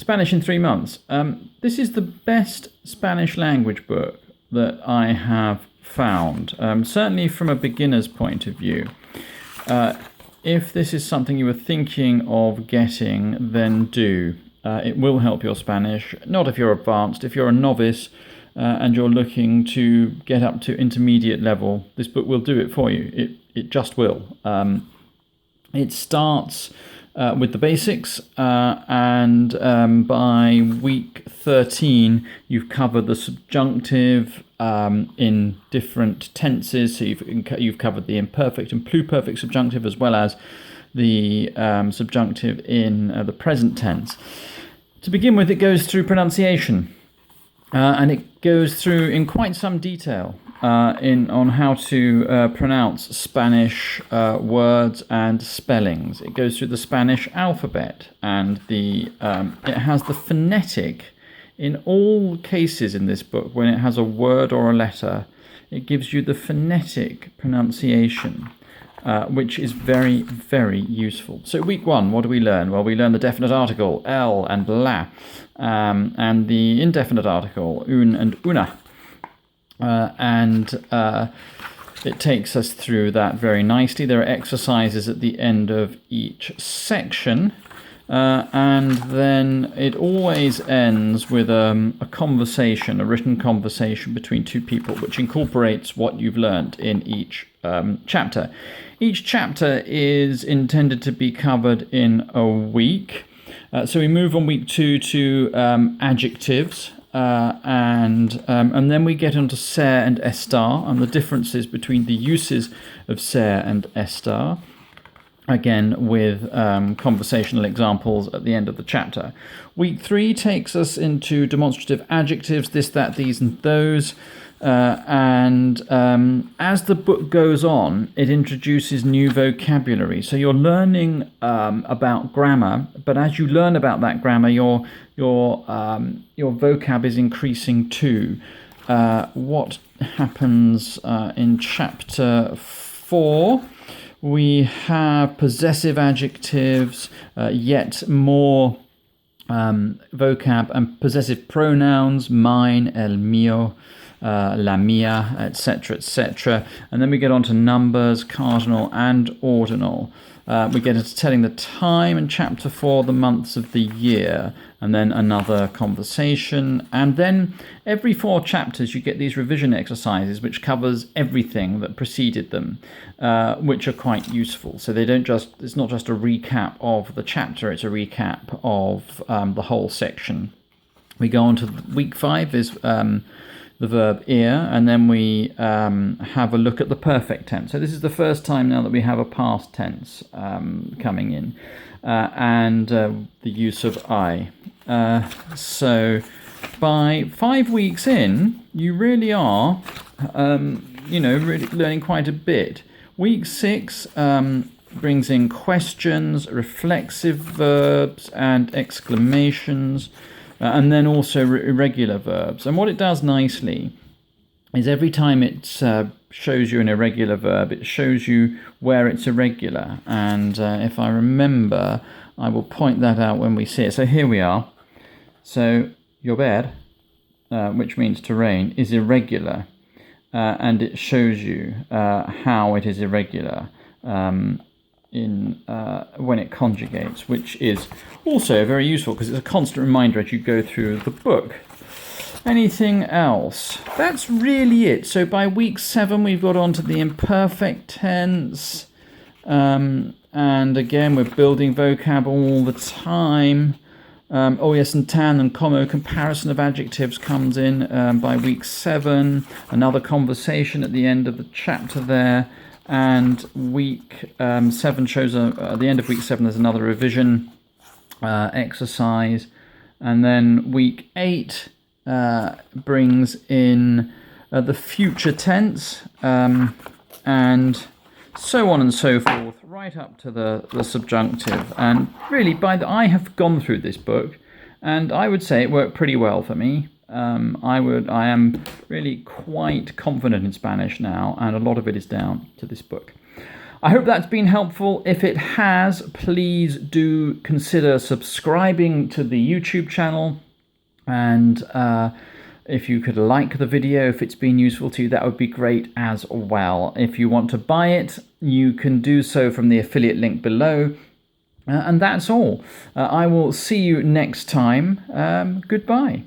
Spanish in 3 months. This is the best Spanish language book that I have found, certainly from a beginner's point of view. If this is something you were thinking of getting, then do. It will help your Spanish, not if you're advanced. If you're a novice and you're looking to get up to intermediate level, this book will do it for you. It just will. It starts with the basics, and by week 13, you've covered the subjunctive in different tenses. So you've covered the imperfect and pluperfect subjunctive, as well as the subjunctive in the present tense. To begin with, it goes through pronunciation, and it goes through in quite some detail on how to pronounce Spanish words and spellings. It goes through the Spanish alphabet, and it has the phonetic. In all cases in this book, when it has a word or a letter, it gives you the phonetic pronunciation, which is very, very useful. So week 1, what do we learn? Well, we learn the definite article, el and la, and the indefinite article, un and una. It takes us through that very nicely. There are exercises at the end of each section, and then it always ends with a conversation, a written conversation between two people, which incorporates what you've learned in each chapter. Each chapter is intended to be covered in a week. So we move on week 2 to adjectives. And then we get onto ser and estar and the differences between the uses of ser and estar, again with conversational examples at the end of the chapter. Week 3 takes us into demonstrative adjectives, this, that, these and those, and as the book goes on, it introduces new vocabulary. So you're learning about grammar, but as you learn about that grammar, your vocab is increasing too. What happens in chapter 4? We have possessive adjectives, yet more vocab, and possessive pronouns, mine, el mío, la mia, etc., etc. And then we get on to numbers, cardinal and ordinal. We get into telling the time in chapter 4, the months of the year, and then another conversation. And then every 4 chapters you get these revision exercises which covers everything that preceded them, which are quite useful. So it's not just a recap of the chapter, it's a recap of the whole section. We go on to week 5 is the verb ir, and then we have a look at the perfect tense. So this is the first time now that we have a past tense coming in, and the use of I. So by 5 weeks in, you really are, really learning quite a bit. Week 6 brings in questions, reflexive verbs, and exclamations. And then also irregular verbs. And what it does nicely is every time it shows you an irregular verb, it shows you where it's irregular. And if I remember, I will point that out when we see it. So here we are. So llover, which means to rain, is irregular. And it shows you how it is irregular when it conjugates, which is also very useful because it's a constant reminder as you go through the book. Anything else? That's really it. So by week 7 we've got on to the imperfect tense, and again we're building vocab all the time. And tan and como, comparison of adjectives, comes in by week 7. Another conversation at the end of the chapter there. And week 7 shows at the end of week 7 there's another revision exercise, and then week 8 brings in the future tense, and so on and so forth, right up to the subjunctive. And really, I have gone through this book, and I would say it worked pretty well for me. I am really quite confident in Spanish now, and a lot of it is down to this book. I hope that's been helpful. If it has, please do consider subscribing to the YouTube channel. And if you could like the video, if it's been useful to you, that would be great as well. If you want to buy it, you can do so from the affiliate link below. And that's all. I will see you next time. Goodbye.